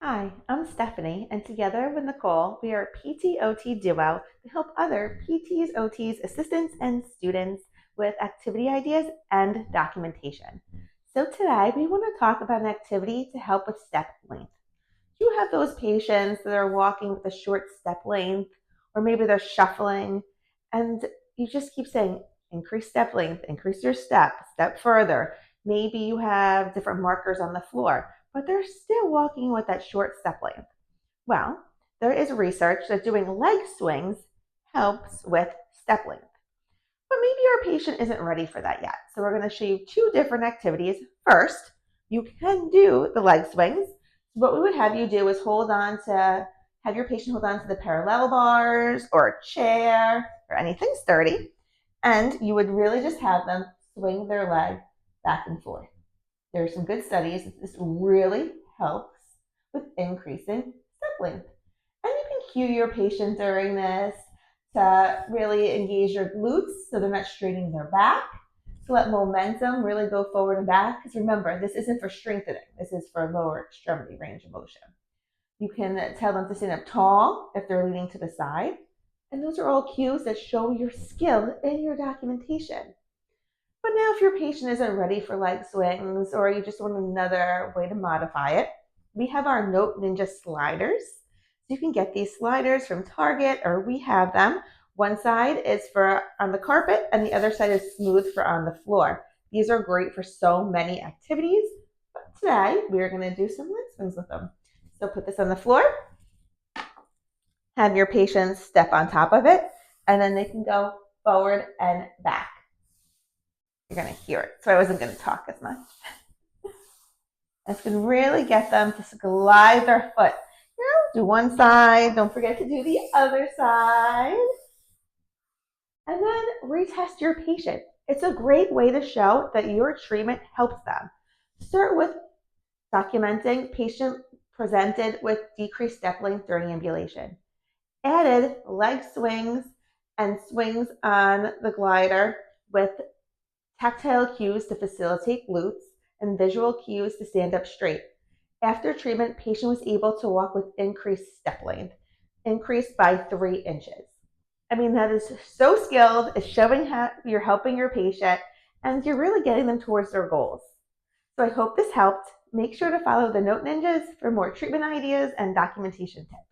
Hi, I'm Stephanie, and together with Nicole, we are a PT-OT duo to help other PTs, OTs, assistants, and students with activity ideas and documentation. So today we want to talk about an activity to help with step length. You have those patients that are walking with a short step length, or maybe they're shuffling, and you just keep saying, increase step length, increase your step further. Maybe you have different markers on the floor, but they're still walking with that short step length. Well, there is research that doing leg swings helps with step length. But maybe your patient isn't ready for that yet. So we're going to show you two different activities. First, you can do the leg swings. What we would have you do is have your patient hold on to the parallel bars or a chair or anything sturdy. And you would really just have them swing their leg back and forth. There are some good studies that this really helps with increasing step length. And you can cue your patient during this to really engage your glutes so they're not straining their back, to let momentum really go forward and back. Because remember, this isn't for strengthening, this is for lower extremity range of motion. You can tell them to stand up tall if they're leaning to the side. And those are all cues that show your skill in your documentation. But now, if your patient isn't ready for leg swings or you just want another way to modify it, we have our Note Ninja sliders. So you can get these sliders from Target, or we have them. One side is for on the carpet and the other side is smooth for on the floor. These are great for so many activities, but today we're going to do some leg swings with them. So put this on the floor, have your patients step on top of it, and then they can go forward and back. You're going to hear it, so I wasn't going to talk as much. This can really get them to glide their foot. Do one side, don't forget to do the other side. And then retest your patient. It's a great way to show that your treatment helps them. Start with documenting patient presented with decreased step length during ambulation. Added leg swings and swings on the glider with tactile cues to facilitate glutes and visual cues to stand up straight. After treatment, patient was able to walk with increased step length, increased by 3 inches. I mean, that is so skilled. It's showing how you're helping your patient and you're really getting them towards their goals. So I hope this helped. Make sure to follow the Note Ninjas for more treatment ideas and documentation tips.